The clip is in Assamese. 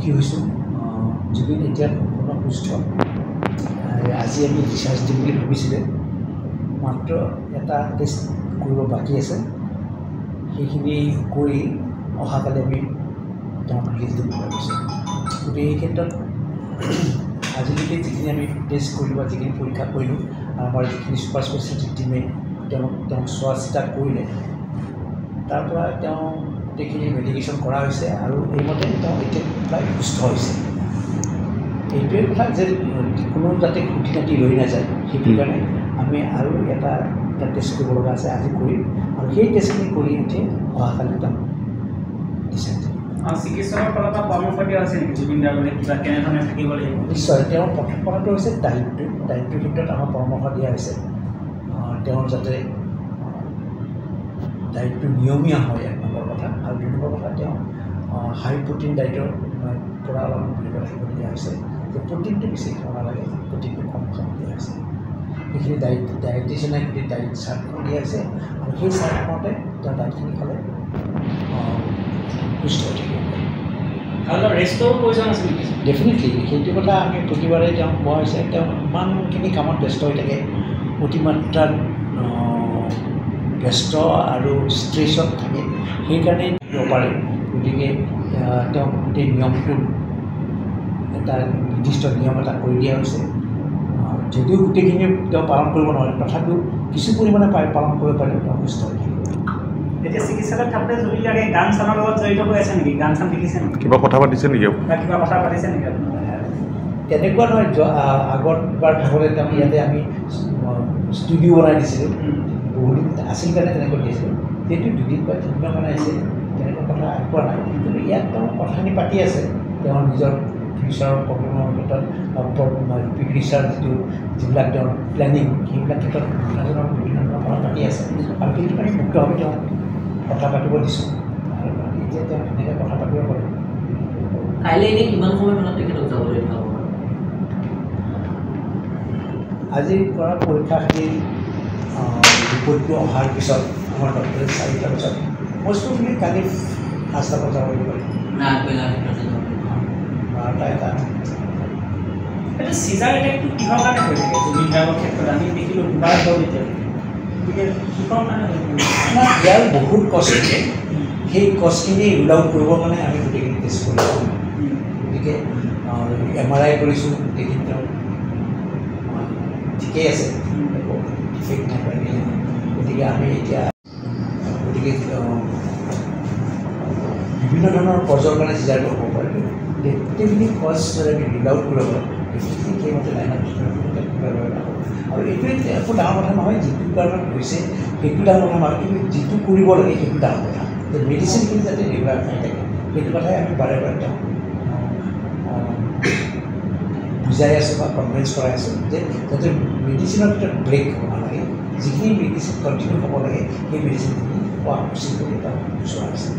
সুখী হৈছোঁ জুবিন এতিয়া সম্পূৰ্ণ সুস্থ আজি আমি ডিচাৰ্জ দিম বুলি ভাবিছিলে মাত্ৰ এটা টেষ্ট কৰিব বাকী আছে সেইখিনি কৰি অহাকালি আমি তেওঁক ৰিলিজ দিব পাৰিছোঁ গতিকে এই ক্ষেত্ৰত আজিলৈকে যিখিনি আমি টেষ্ট কৰিলোঁ বা যিখিনি পৰীক্ষা কৰিলোঁ আমাৰ যিখিনি ছুপাৰ স্পেচিয়েলিটি টিমে তেওঁক চোৱা চিতা কৰিলে তাৰ পৰা তেওঁ গোটেইখিনি মেডিকেশ্যন কৰা হৈছে আৰু এইমতে তেওঁ এতিয়া প্ৰায় সুস্থ হৈছে এইটোৱে কথা যে কোনো যাতে খুটি নাটি ৰৈ নাযায় সেইটো কাৰণে আমি আৰু এটা টেষ্ট কৰিব লগা আছে আজি কৰিম আৰু সেই টেষ্টখিনি কৰি উঠি অহাকালি তেওঁ ডিচাইড চিকিৎসকৰ ফালৰ পৰা পৰামৰ্শ দিয়া হৈছে নেকি জুবিন গাৰ্গলৈ কিবা কেনেধৰণে থাকিব লাগিব নিশ্চয় তেওঁৰ প্ৰথম কথাটো হৈছে ডায়েটটোৰ ক্ষেত্ৰত আমাৰ পৰামৰ্শ দিয়া হৈছে তেওঁৰ যাতে ডায়েটটো নিয়মীয়া হয় এক নম্বৰ কথা আৰু দুই নম্বৰ কথা তেওঁ হাই প্ৰটিন ডায়েটৰ পৰা অলপ বিৰত ৰাখিব দিয়া হৈছে যে প্ৰটিনটো বেছি খাব নালাগে প্ৰটিনটো কম খাব দিয়া হৈছে সেইখিনি ডায়েটিচিয়ানে গোটেই ডায়েট চাৰ্টখন দিয়া হৈছে আৰু সেই চাৰ্টখনতে তেওঁ ডায়েটখিনি খালে সুস্থ হৈ থাকিব পাৰে ৰেষ্টৰ প্ৰয়োজন আছে নেকি ডেফিনেটলি সেইটো কথা আমি প্ৰতিবাৰে তেওঁক কোৱা হৈছে তেওঁ ইমানখিনি কামত ব্যস্ত হৈ থাকে অতিমাত্ৰাত ব্যস্ত আৰু ষ্ট্ৰেছত থাকে সেইকাৰণে দিব পাৰে গতিকে তেওঁক গোটেই নিয়মটো এটা নিৰ্দিষ্ট নিয়ম এটা কৰি দিয়া হৈছে যদিও গোটেইখিনি তেওঁ পালন কৰিব নোৱাৰে তথাপিও কিছু পৰিমাণে পালন কৰিব পাৰে তেওঁ সুস্থ হৈ থাকিব এতিয়া চিকিৎসালয়ত থাকোঁতে জুবিন গাৰ্গে গান চানৰ লগত জড়িত হৈ আছে নেকি গান চান লিখিছে নেকি কিবা কথা পাতিছে নেকি কিবা কথা পাতিছে নেকি তেনেকুৱা নহয় আগৰবাৰ থাকোঁতে তেওঁ ইয়াতে আমি ষ্টুডিঅ' বনাই দিছিলোঁ বহুদিন আছিল কাৰণে তেনেকৈ দিছিলোঁ সেইটো দুদিন বা তিনিদিনৰ কাৰণে আহিছিল তেনেকুৱা কথা পোৱা নাই কিন্তু ইয়াত তেওঁ কথাখিনি পাতি আছে তেওঁৰ নিজৰ ফিউচাৰৰ প্ৰগ্ৰেমৰ ক্ষেত্ৰত ফিউচাৰ যিবিলাক তেওঁৰ প্লেনিং সেইবিলাক ক্ষেত্ৰত বিভিন্ন ধৰণৰ কথা পাতি আছে আৰু সেইটো কাৰণে মুক্তভাৱে তেওঁ কথা পাতিব দিছোঁ আৰু এতিয়া তেওঁ ধুনীয়াকৈ কথা পাতিব পাৰে কাইলৈ এনেই কিমান সময় মানত তেখেতক যাবলৈ ভাল হ'ব আজি কৰা পৰীক্ষাখিনিৰ ৰিপৰ্টটো অহাৰ পিছত আমাৰ ডক্টৰে 4টা বজাত বস্তুখিনি কালি 5টা বজাত যাব লাগিব এইটো চিজাৰ এটেকটো কিহৰ কাৰণে হৈ থাকে জুবিন গাৰ্গৰ ক্ষেত্ৰত আমি দেখিলোঁ দুবাৰ হ'ল এতিয়া গতিকে কিহৰ কাৰণে ইয়াৰ বহুত কষ্ট থাকে সেই কষ্টখিনি ৰুল আউট কৰিবৰ কাৰণে আমি গোটেইখিনি টেষ্ট কৰিছোঁ গতিকে MRI কৰিছোঁ গোটেইখিনি তেওঁ ঠিকেই আছে একো ডিফেক্ট নাপায় গতিকে আমি এতিয়া বিভিন্ন ধৰণৰ কজৰ কাৰণে চিজাৰটো হ'ব পাৰে গোটেইখিনি কজ যদি আমি ৰুল আউট কৰিব পাৰোঁ সেইখিনি সেইমতে লাইনত আৰু এইটোৱে একো ডাঙৰ কথা নহয় যিটো কাৰণত হৈছে সেইটো ডাঙৰ কথা নহয় কিন্তু যিটো কৰিব লাগে সেইটো ডাঙৰ কথা যে মেডিচিনখিনি যাতে ৰেগুলাৰ খাই থাকে সেইটো কথাই আমি বাৰে বাৰে তেওঁ বুজাই আছোঁ বা কনভিন্স কৰাই আছোঁ যে যাতে মেডিচিনৰ ভিতৰত ব্ৰেক হ'ব নালাগে যিখিনি মেডিচিন কণ্টিনিউ হ'ব লাগে সেই মেডিচিনখিনি খোৱা উচিত বুলি তেওঁ বিচৰা আছে